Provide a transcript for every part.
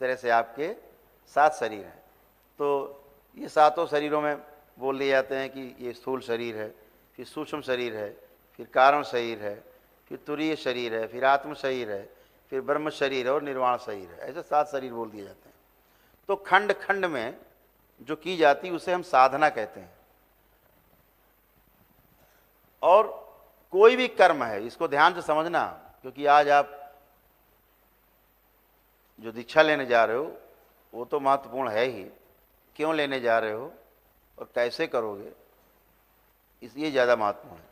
तरह से आपके 7 शरीर हैं। तो ये 7 शरीरों में बोल दिए जाते हैं कि ये स्थूल शरीर है, फिर सूक्ष्म शरीर है, फिर कारण शरीर है, फिर तुरीय शरीर है, फिर आत्म शरीर है, फिर ब्रह्म शरीर है और निर्वाण शरीर है। ऐसे 7 शरीर बोल दिए जाते हैं। तो खंड खंड में जो की जाती उसे हम साधना कहते हैं। और कोई भी कर्म है, इसको ध्यान से समझना, क्योंकि आज आप जो दीक्षा लेने जा रहे हो वो तो महत्वपूर्ण है ही, क्यों लेने जा रहे हो और कैसे करोगे, इसलिए ज़्यादा महत्वपूर्ण है।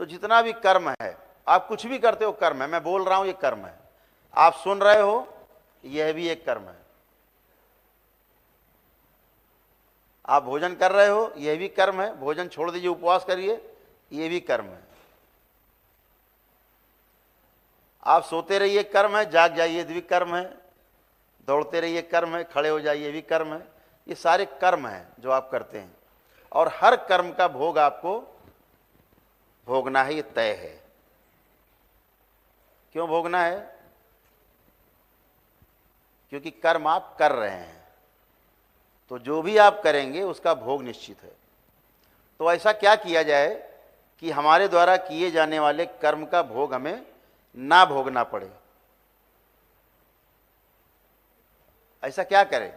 तो जितना भी कर्म है, आप कुछ भी करते हो कर्म है। मैं बोल रहा हूं ये कर्म है, आप सुन रहे हो यह भी एक कर्म है, आप भोजन कर रहे हो यह भी कर्म है, भोजन छोड़ दीजिए उपवास करिए यह भी कर्म है, आप सोते रहिए कर्म है, जाग जाइए ये भी कर्म है, दौड़ते रहिए कर्म है, खड़े हो जाइए ये भी कर्म है। ये सारे कर्म हैं जो आप करते हैं और हर कर्म का भोग आपको भोगना है, ये तय है। क्यों भोगना है? क्योंकि कर्म आप कर रहे हैं, तो जो भी आप करेंगे उसका भोग निश्चित है। तो ऐसा क्या किया जाए कि हमारे द्वारा किए जाने वाले कर्म का भोग हमें ना भोगना पड़े? ऐसा क्या करें?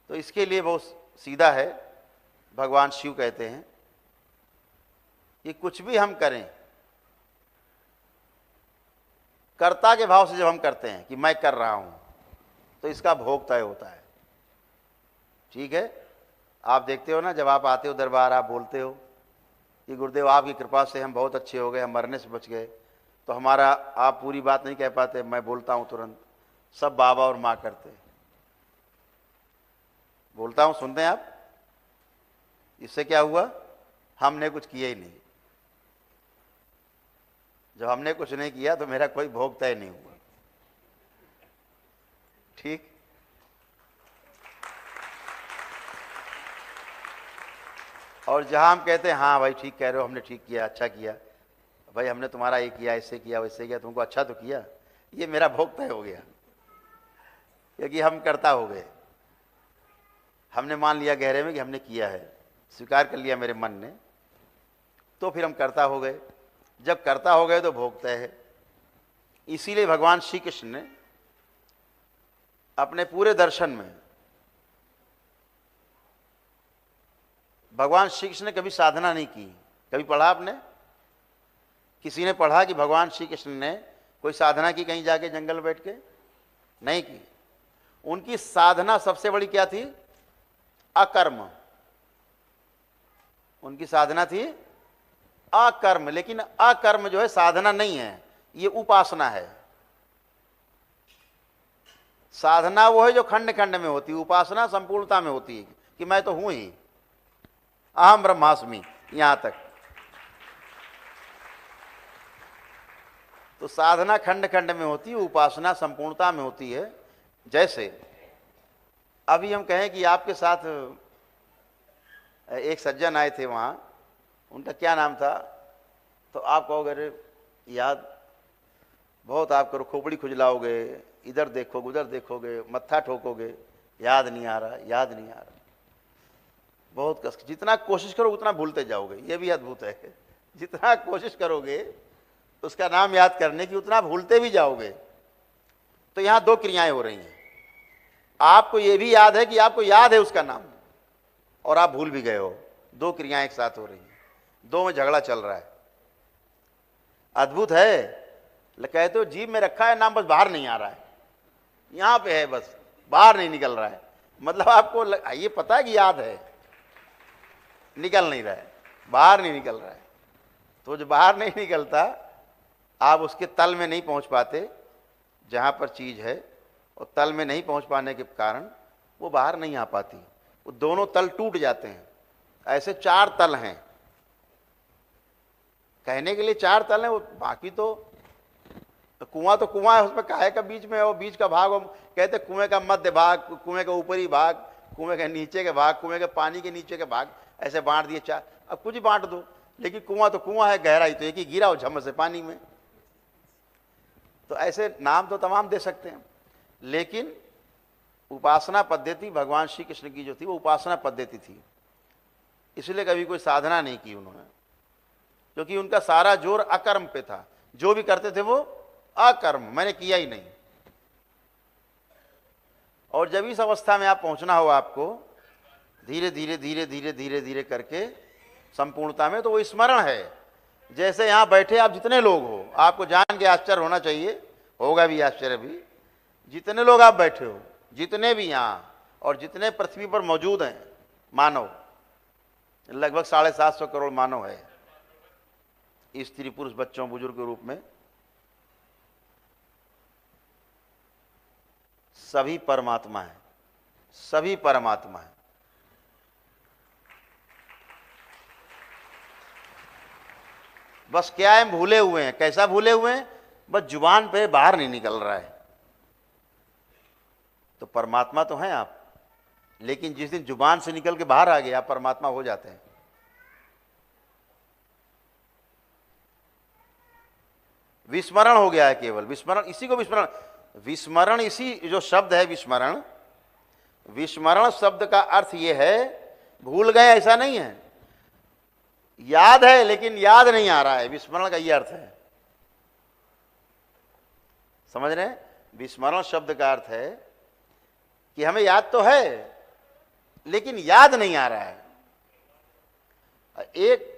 तो इसके लिए बहुत सीधा है। भगवान शिव कहते हैं कि कुछ भी हम करें, कर्ता के भाव से जब हम करते हैं कि मैं कर रहा हूं, तो इसका भोग तय होता है। ठीक है, आप देखते हो ना, जब आप आते हो दरबार, आप बोलते हो कि गुरुदेव आपकी कृपा से हम बहुत अच्छे हो गए, हम मरने से बच गए, तो हमारा आप पूरी बात नहीं कह पाते, मैं बोलता हूं तुरंत, सब बाबा और माँ करते हैं। बोलता हूं, सुनते हैं आप? इससे क्या हुआ? हमने कुछ किया ही नहीं। जब हमने कुछ नहीं किया तो मेरा कोई भोग तय नहीं हुआ। ठीक। और जहां हम कहते हैं हाँ भाई ठीक कह रहे हो, हमने ठीक किया, अच्छा किया भाई, हमने तुम्हारा ये किया, ऐसे किया, वैसे किया, तुमको अच्छा तो किया, ये मेरा भोग तय हो गया, क्योंकि हम कर्ता हो गए। हमने मान लिया गहरे में कि हमने किया है, स्वीकार कर लिया मेरे मन ने, तो फिर हम कर्ता हो गए। जब कर्ता हो गए तो भोग तय है। इसीलिए भगवान श्री कृष्ण ने अपने पूरे दर्शन में, भगवान श्री कृष्ण ने कभी साधना नहीं की। कभी पढ़ा आपने? किसी ने पढ़ा कि भगवान श्री कृष्ण ने कोई साधना की कहीं जाके जंगल में बैठ के? नहीं की। उनकी साधना सबसे बड़ी क्या थी? अकर्म। उनकी साधना थी अकर्म। लेकिन अकर्म जो है साधना नहीं है, ये उपासना है। साधना वो है जो खंड खंड में होती है, उपासना संपूर्णता में होती है कि मैं तो हूं ही, अहम ब्रह्मास्मि, यहां तक। तो साधना खंड खंड में होती है, उपासना संपूर्णता में होती है। जैसे अभी हम कहें कि आपके साथ एक सज्जन आए थे, वहां उनका क्या नाम था, तो आप कहोगे अरे याद बहुत आप करो, खोपड़ी खुजलाओगे, इधर देखोगे उधर देखोगे, मत्था ठोकोगे, याद नहीं आ रहा, याद नहीं आ रहा, बहुत कष्ट। जितना कोशिश करो उतना भूलते जाओगे, ये भी अद्भुत है। जितना कोशिश करोगे उसका नाम याद करने की, उतना भूलते भी जाओगे। तो यहां 2 क्रियाएं हो रही हैं। आपको ये भी याद है कि आपको याद है उसका नाम, और आप भूल भी गए हो। 2 क्रियाएं एक साथ हो रही हैं, 2 में झगड़ा चल रहा है। अद्भुत है। कहते हो जीभ में रखा है नाम, बस बाहर नहीं आ रहा है, यहां पे है बस बाहर नहीं निकल रहा है। मतलब आपको ये पता है कि याद है, निकल नहीं रहा है, बाहर नहीं निकल रहा है। तो जो बाहर नहीं निकलता, आप उसके तल में नहीं पहुंच पाते, जहां पर चीज है और तल में नहीं पहुंच पाने के कारण वो बाहर नहीं आ पाती, वो दोनों तल टूट जाते हैं। ऐसे 4 तल हैं, कहने के लिए 4 तल हैं, वो बाकी तो कुआं तो कुआं है, उसमें काहे का बीच में है, वो बीच का भाग, वो कहते कुएं का मध्य भाग, कुएं का ऊपरी भाग, कुएं के नीचे के भाग, कुएं के पानी के नीचे के भाग, ऐसे बांट दिए 4। अब कुछ बांट दो, लेकिन कुआं तो कुआं है, गहराई तो एक ही, गिरा हो झम से पानी में। तो ऐसे नाम तो तमाम दे सकते हैं, लेकिन उपासना पद्धति भगवान श्री कृष्ण की जो थी वो उपासना पद्धति थी, इसलिए कभी कोई साधना नहीं की उन्होंने, क्योंकि उनका सारा जोर अकर्म पे था। जो भी करते थे वो अकर्म, मैंने किया ही नहीं। और जब इस अवस्था में आप पहुंचना हो आपको धीरे धीरे धीरे धीरे धीरे धीरे करके संपूर्णता में, तो वो स्मरण है। जैसे यहाँ बैठे आप जितने लोग हो, आपको जान के आश्चर्य होना चाहिए, होगा भी आश्चर्य भी, जितने लोग आप बैठे हो, जितने भी यहाँ और जितने पृथ्वी पर मौजूद हैं मानव, लगभग 750 करोड़ मानव है, स्त्री पुरुष बच्चों बुजुर्ग के रूप में, सभी परमात्मा है, सभी परमात्मा है। बस क्या है, भूले हुए हैं। कैसा भूले हुए हैं? बस जुबान पे बाहर नहीं निकल रहा है। तो परमात्मा तो हैं आप, लेकिन जिस दिन जुबान से निकल के बाहर आ गए आप परमात्मा हो जाते हैं। विस्मरण हो गया है केवल, विस्मरण, इसी को विस्मरण, विस्मरण, इसी जो शब्द है विस्मरण, विस्मरण शब्द का अर्थ यह है भूल गए ऐसा नहीं है, याद है लेकिन याद नहीं आ रहा है, विस्मरण का यह अर्थ है। समझ रहे हैं? विस्मरण शब्द का अर्थ है कि हमें याद तो है लेकिन याद नहीं आ रहा है। एक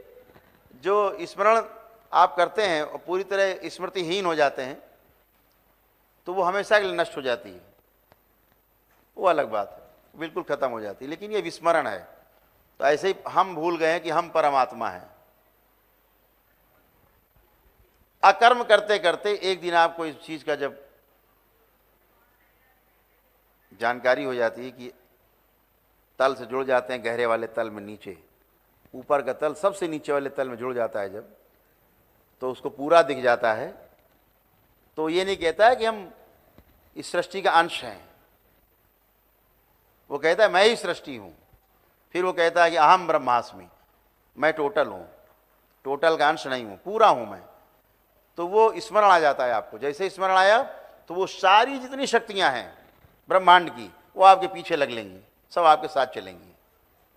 जो स्मरण आप करते हैं और पूरी तरह स्मृतिहीन हो जाते हैं तो वो हमेशा के लिए नष्ट हो जाती है, वो अलग बात है, बिल्कुल खत्म हो जाती है। लेकिन ये विस्मरण है। तो ऐसे ही हम भूल गए कि हम परमात्मा हैं। अकर्म करते करते एक दिन आपको इस चीज का जब जानकारी हो जाती है कि तल से जुड़ जाते हैं, गहरे वाले तल में नीचे, ऊपर का तल सबसे नीचे वाले तल में जुड़ जाता है जब, तो उसको पूरा दिख जाता है। तो ये नहीं कहता है कि हम इस सृष्टि का अंश हैं, वो कहता है मैं ही सृष्टि हूं। फिर वो कहता है कि अहम ब्रह्मास्मि, मैं टोटल हूं, टोटल का अंश नहीं हूं, पूरा हूं मैं। तो वो स्मरण आ जाता है आपको। जैसे स्मरण आया तो वो सारी जितनी शक्तियां हैं ब्रह्मांड की वो आपके पीछे लग लेंगी, सब आपके साथ चलेंगी,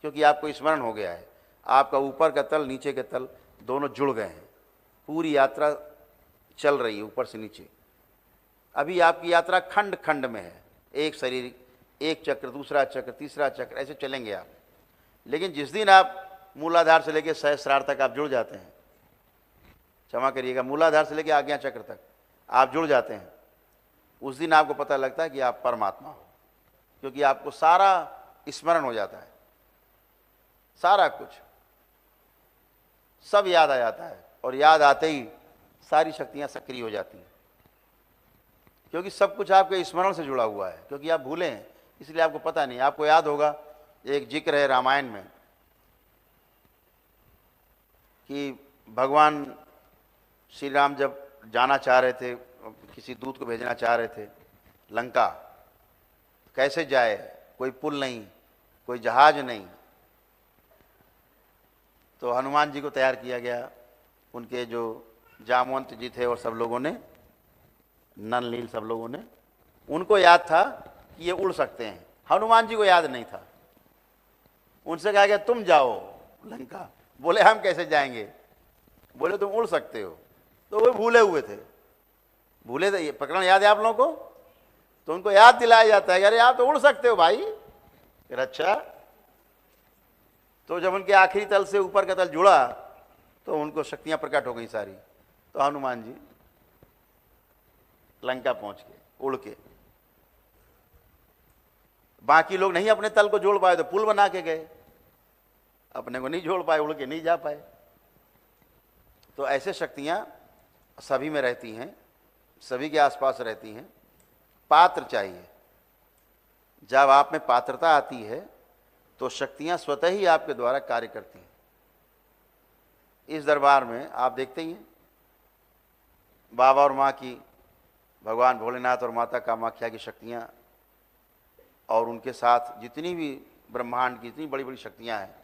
क्योंकि आपको स्मरण हो गया है। आपका ऊपर का तल नीचे के तल दोनों जुड़ गए हैं, पूरी यात्रा चल रही है ऊपर से नीचे। अभी आपकी यात्रा खंड खंड में है, एक शरीर, एक चक्र, दूसरा चक्र, तीसरा चक्र, ऐसे चलेंगे आप। लेकिन जिस दिन आप मूलाधार से लेकर सहस्रार तक आप जुड़ जाते हैं, क्षमा करिएगा, मूलाधार से लेकर आज्ञा चक्र तक आप जुड़ जाते हैं, उस दिन आपको पता लगता है कि आप परमात्मा हो, क्योंकि आपको सारा स्मरण हो जाता है, सारा कुछ सब याद आ जाता है। और याद आते ही सारी शक्तियां सक्रिय हो जाती हैं, क्योंकि सब कुछ आपके स्मरण से जुड़ा हुआ है। क्योंकि आप भूले हैं इसलिए आपको पता नहीं। आपको याद होगा एक जिक्र है रामायण में कि भगवान श्री राम जब जाना चाह रहे थे, किसी दूत को भेजना चाह रहे थे लंका, कैसे जाए, कोई पुल नहीं, कोई जहाज नहीं। तो हनुमान जी को तैयार किया गया, उनके जो जामवंत जी थे और सब लोगों ने, नल नील सब लोगों ने, उनको याद था कि ये उड़ सकते हैं, हनुमान जी को याद नहीं था। उनसे कहा गया तुम जाओ लंका, बोले हम कैसे जाएंगे, बोले तुम उड़ सकते हो। तो वो भूले हुए थे, भूले थे, ये प्रकरण याद है आप लोगों को, तो उनको याद दिलाया जाता है अरे आप तो उड़ सकते हो भाई। फिर अच्छा, तो जब उनके आखिरी तल से ऊपर का तल जुड़ा तो उनको शक्तियां प्रकट हो गई सारी। तो हनुमान जी लंका पहुंच गए उड़ के। बाकी लोग नहीं अपने तल को जोड़ पाए तो पुल बना के गए, अपने को नहीं जोड़ पाए, उड़ के नहीं जा पाए। तो ऐसे शक्तियां सभी में रहती हैं, सभी के आसपास रहती हैं। पात्र चाहिए। जब आप में पात्रता आती है तो शक्तियां स्वतः ही आपके द्वारा कार्य करती हैं। इस दरबार में आप देखते ही हैं बाबा और माँ की, भगवान भोलेनाथ और माता कामाख्या की शक्तियां, और उनके साथ जितनी भी ब्रह्मांड की जितनी बड़ी बड़ी शक्तियां हैं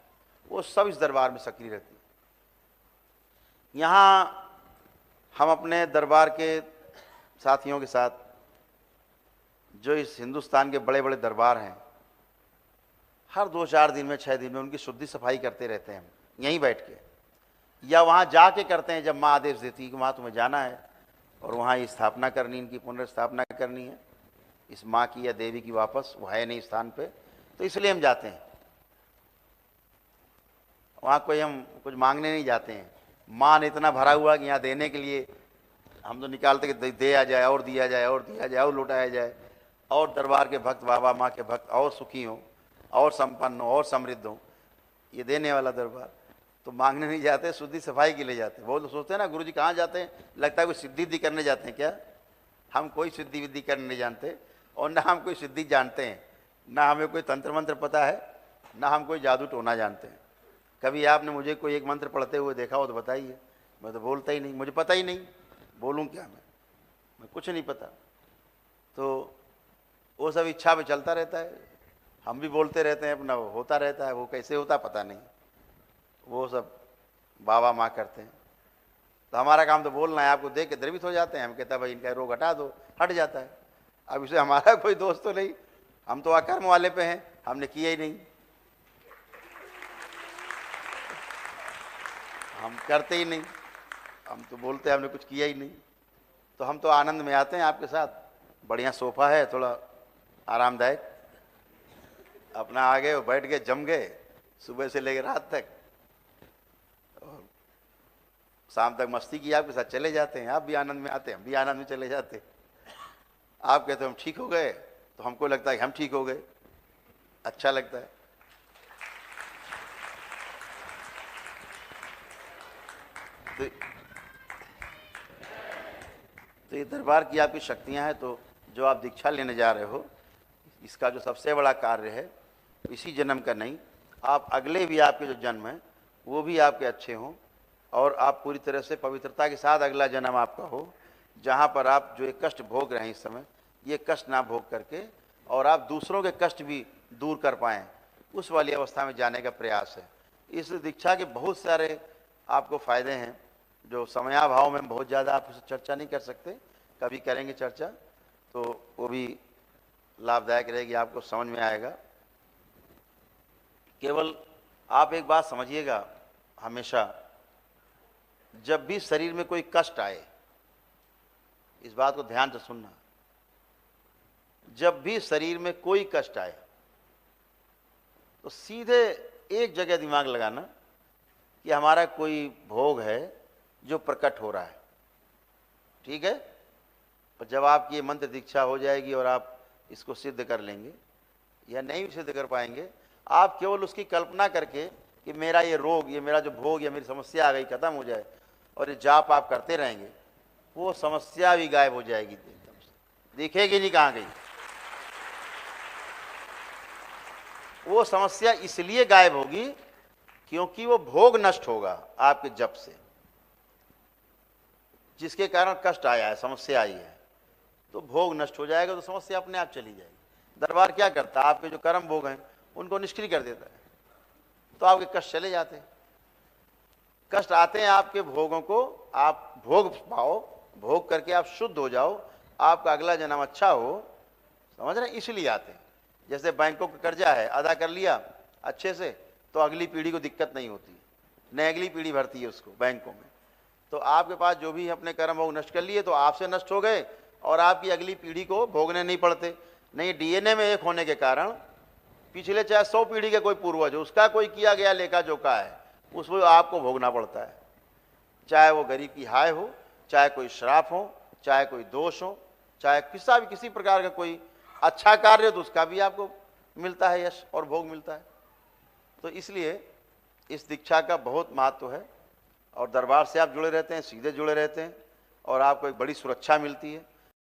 वो सब इस दरबार में सक्रिय रहती हैं। यहाँ हम अपने दरबार के साथियों के साथ जो इस हिंदुस्तान के बड़े बड़े दरबार हैं, हर 2-4 दिन में 6 दिन में उनकी शुद्धि सफाई करते रहते हैं हम यहीं बैठ के, या वहाँ जाके करते हैं जब माँ आदेश देती है कि वहाँ तुम्हें जाना है और वहाँ ये स्थापना करनी, इनकी पुनर्स्थापना करनी है इस माँ की या देवी की, वापस वो है नहीं स्थान पे, तो इसलिए हम जाते हैं वहाँ। कोई हम कुछ मांगने नहीं जाते हैं, मान इतना भरा हुआ कि यहाँ देने के लिए हम तो निकालते कि दे आ जाए और दिया जाए और दिया जाए और लौटाया जाए, और दरबार के भक्त, बाबा माँ के भक्त और सुखी हों और संपन्न हो और समृद्ध हों, ये देने वाला दरबार। तो मांगने नहीं जाते, शुद्धि सफाई के लिए जाते हैं। वो लोग सोचते हैं ना गुरु जी कहाँ जाते हैं, लगता है कोई सिद्धि विद्धि करने जाते हैं क्या। हम कोई सिद्धि विद्धि करने नहीं जानते और ना हम कोई सिद्धि जानते हैं, ना हमें कोई तंत्र मंत्र पता है, ना हम कोई जादू टोना जानते हैं। कभी आपने मुझे कोई एक मंत्र पढ़ते हुए देखा हो तो बताइए। मैं तो बोलता ही नहीं, मुझे पता ही नहीं, बोलूँ क्या मैं कुछ नहीं पता। तो वो सब इच्छा पे चलता रहता है, हम भी बोलते रहते हैं, अपना होता रहता है। वो कैसे होता पता नहीं, वो सब बाबा माँ करते हैं। तो हमारा काम तो बोलना है, आपको देख के द्रवित हो जाते हैं। हम कहते हैं भाई इनका रोग हटा दो, हट जाता है। अब इसे हमारा कोई दोस्त तो नहीं, हम तो अकर्म वाले पे हैं, हमने किया ही नहीं, हम करते ही नहीं, हम तो बोलते हैं हमने कुछ किया ही नहीं। तो हम तो आनंद में आते हैं आपके साथ। बढ़िया सोफा है, थोड़ा आरामदायक, अपना आ गए और बैठ गए, जम गए सुबह से लेकर रात तक, और शाम तक मस्ती की आपके साथ, चले जाते हैं। आप भी आनंद में आते हैं, हम भी आनंद में चले जाते हैं। आप कहते हो हम ठीक हो गए, तो हमको लगता है कि हम ठीक हो गए, अच्छा लगता है। तो ये दरबार की आपकी शक्तियां हैं। तो जो आप दीक्षा लेने जा रहे हो, इसका जो सबसे बड़ा कार्य है, इसी जन्म का नहीं, आप अगले भी आपके जो जन्म हैं वो भी आपके अच्छे हों, और आप पूरी तरह से पवित्रता के साथ अगला जन्म आपका हो, जहाँ पर आप जो एक कष्ट भोग रहे हैं इस समय, ये कष्ट ना भोग करके और आप दूसरों के कष्ट भी दूर कर पाएँ, उस वाली अवस्था में जाने का प्रयास है। इस दीक्षा के बहुत सारे आपको फ़ायदे हैं, जो समयाभाव में बहुत ज़्यादा आप उससे चर्चा नहीं कर सकते, कभी करेंगे चर्चा तो वो भी लाभदायक रहेगी, आपको समझ में आएगा। केवल आप एक बात समझिएगा, हमेशा जब भी शरीर में कोई कष्ट आए, इस बात को ध्यान से सुनना, जब भी शरीर में कोई कष्ट आए तो सीधे एक जगह दिमाग लगाना कि हमारा कोई भोग है जो प्रकट हो रहा है, ठीक है। और जब आपकी ये मंत्र दीक्षा हो जाएगी और आप इसको सिद्ध कर लेंगे या नहीं भी सिद्ध कर पाएंगे, आप केवल उसकी कल्पना करके कि मेरा ये रोग, ये मेरा जो भोग या मेरी समस्या आ गई, खत्म हो जाए, और ये जाप आप करते रहेंगे, वो समस्या भी गायब हो जाएगी, एकदम से दिखेगी नहीं कहाँ गई। वो समस्या इसलिए गायब होगी क्योंकि वो भोग नष्ट होगा आपके जप से, जिसके कारण कष्ट आया है, समस्या आई है, तो भोग नष्ट हो जाएगा, तो समस्या अपने आप चली जाएगी। दरबार क्या करता है, आपके जो कर्म भोग हैं उनको निष्क्रिय कर देता है, तो आपके कष्ट चले जाते हैं। कष्ट आते हैं आपके भोगों को आप भोग पाओ, भोग करके आप शुद्ध हो जाओ, आपका अगला जन्म अच्छा हो, समझ रहे हैं, इसलिए आते हैं। जैसे बैंकों का कर्जा है, अदा कर लिया अच्छे से तो अगली पीढ़ी को दिक्कत नहीं होती, नई अगली पीढ़ी भरती है उसको बैंकों में। तो आपके पास जो भी अपने कर्म भोग नष्ट कर लिए तो आपसे नष्ट हो गए और आपकी अगली पीढ़ी को भोगने नहीं पड़ते। नहीं, डीएनए में एक होने के कारण पिछले चाहे 100 पीढ़ी के कोई पूर्वज हो, उसका कोई किया गया लेखा जोखा है, उसको आपको भोगना पड़ता है। चाहे वो गरीब की हाय हो, चाहे कोई श्राप हो, चाहे कोई दोष हो, चाहे किसी प्रकार का कोई अच्छा कार्य हो, तो उसका भी आपको मिलता है यश और भोग मिलता है। तो इसलिए इस दीक्षा का बहुत महत्व है, और दरबार से आप जुड़े रहते हैं, सीधे जुड़े रहते हैं, और आपको एक बड़ी सुरक्षा मिलती है।